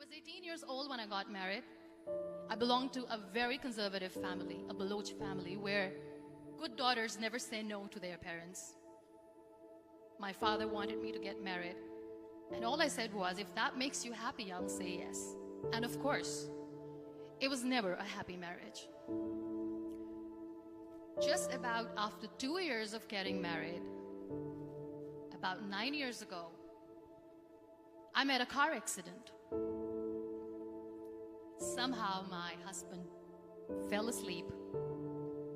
was 18 years old when I got married. I belonged to a very conservative family, a Baloch family, where good daughters never say no to their parents. My father wanted me to get married, and all I said was, if that makes you happy, I'll say yes. And of course, it was never a happy marriage. Just about after 2 years of getting married, about 9 years ago, I met a car accident. Somehow my husband fell asleep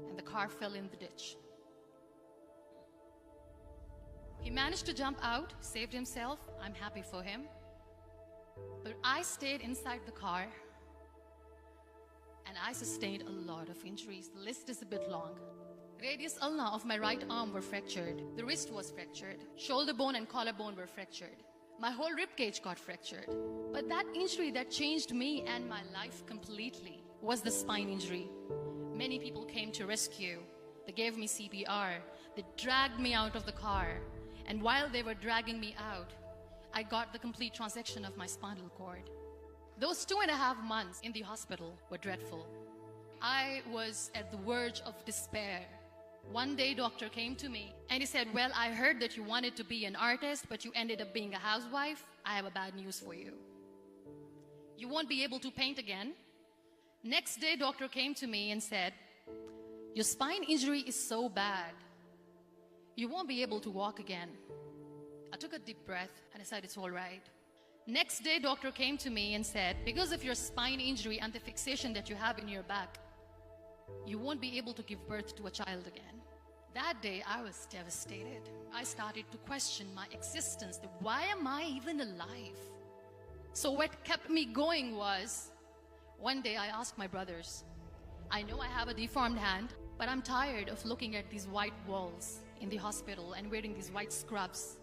and the car fell in the ditch. He managed to jump out, saved himself. I'm happy for him. But I stayed inside the car and I sustained a lot of injuries. The list is a bit long. Radius ulna of my right arm were fractured. The wrist was fractured. Shoulder bone and collarbone were fractured. My whole rib cage got fractured. But that injury that changed me and my life completely was the spine injury. Many people came to rescue. They gave me CPR. They dragged me out of the car. And while they were dragging me out, I got the complete transection of my spinal cord. Those 2.5 months in the hospital were dreadful. I was at the verge of despair. One day, doctor came to me and he said, well, I heard that you wanted to be an artist, but you ended up being a housewife. I have a bad news for you. You won't be able to paint again. Next day, doctor came to me and said, your spine injury is so bad, you won't be able to walk again. I took a deep breath and I said, it's all right. Next day, doctor came to me and said, because of your spine injury and the fixation that you have in your back, you won't be able to give birth to a child again. That day, I was devastated. I started to question my existence. Why am I even alive? So what kept me going was, one day I asked my brothers, I know I have a deformed hand, but I'm tired of looking at these white walls in the hospital and wearing these white scrubs.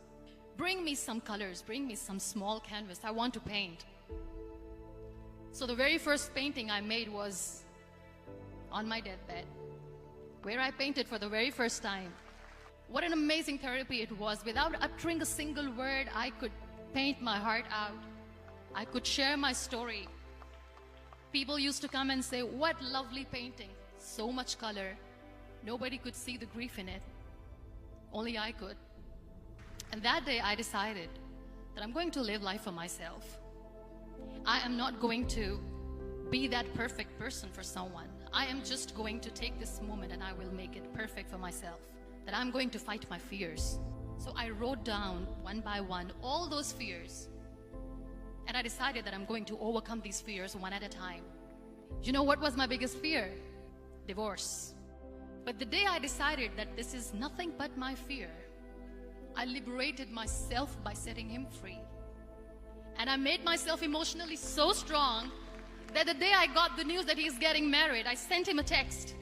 Bring me some colors, bring me some small canvas. I want to paint. So the very first painting I made was on my deathbed, where I painted for the very first time. What an amazing therapy it was. Without uttering a single word, I could paint my heart out. I could share my story. People used to come and say, what lovely painting, so much color. Nobody could see the grief in it. Only I could. And that day I decided that I'm going to live life for myself. I am not going to be that perfect person for someone. I am just going to take this moment and I will make it perfect for myself. That I'm going to fight my fears. So I wrote down one by one all those fears. And I decided that I'm going to overcome these fears one at a time. You know what was my biggest fear? Divorce. But the day I decided that this is nothing but my fear, I liberated myself by setting him free. And I made myself emotionally so strong that the day I got the news that he's getting married, I sent him a text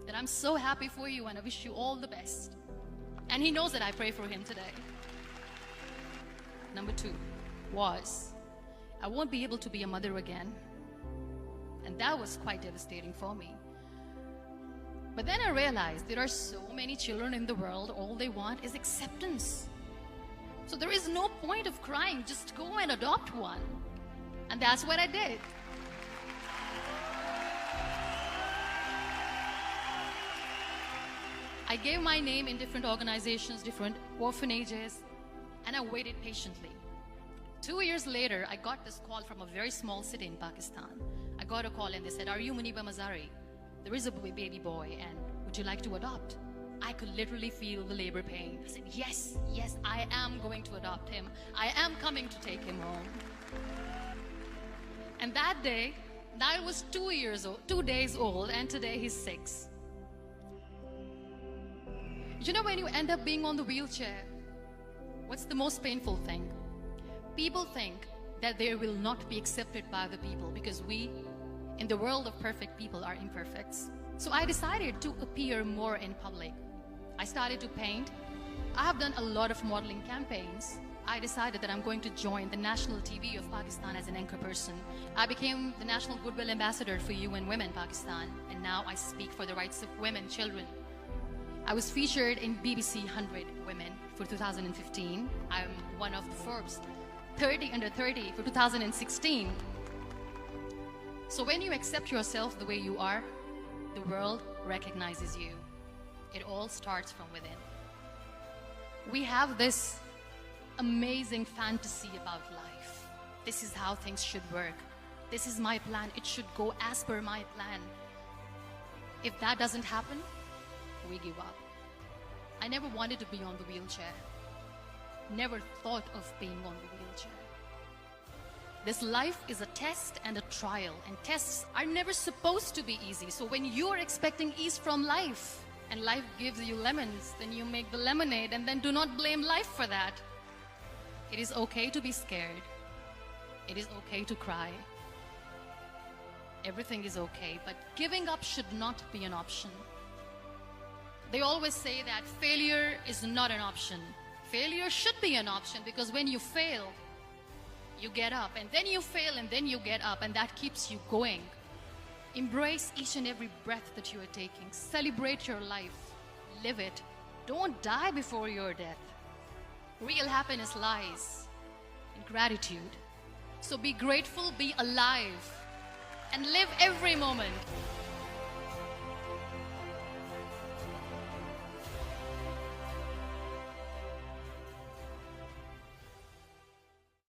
that I'm so happy for you and I wish you all the best. And he knows that I pray for him today. Number 2 was, I won't be able to be a mother again. And that was quite devastating for me. But then I realized there are so many children in the world, all they want is acceptance. So there is no point of crying, just go and adopt one. And that's what I did. I gave my name in different organizations, different orphanages, and I waited patiently. 2 years later, I got this call from a very small city in Pakistan. I got a call and they said, are you Muniba Mazari? There is a baby boy and would you like to adopt? I could literally feel the labor pain. I said, yes, yes, I am going to adopt him. I am coming to take him home. And that day, Niall was 2 days old, and today he's 6. You know, when you end up being on the wheelchair, what's the most painful thing? People think that they will not be accepted by the people because we, in the world of perfect people, are imperfects. So I decided to appear more in public. I started to paint. I have done a lot of modeling campaigns. I decided that I'm going to join the national TV of Pakistan as an anchor person. I became the National Goodwill Ambassador for UN Women Pakistan, and now I speak for the rights of women, children. I was featured in BBC 100 Women for 2015. I'm one of the Forbes 30 under 30 for 2016. So when you accept yourself the way you are, the world recognizes you. It all starts from within. We have this amazing fantasy about life. This is how things should work. This is my plan. It should go as per my plan. If that doesn't happen, we give up. I never wanted to be on the wheelchair. Never thought of being on the wheelchair. This life is a test and a trial, and tests are never supposed to be easy. So when you're expecting ease from life, and life gives you lemons, then you make the lemonade, and then do not blame life for that. It is okay to be scared. It is okay to cry. Everything is okay, but giving up should not be an option. They always say that failure is not an option. Failure should be an option, because when you fail, you get up, and then you fail, and then you get up, and that keeps you going. Embrace each and every breath that you are taking. Celebrate your life. Live it. Don't die before your death. Real happiness lies in gratitude. So be grateful, be alive, and live every moment.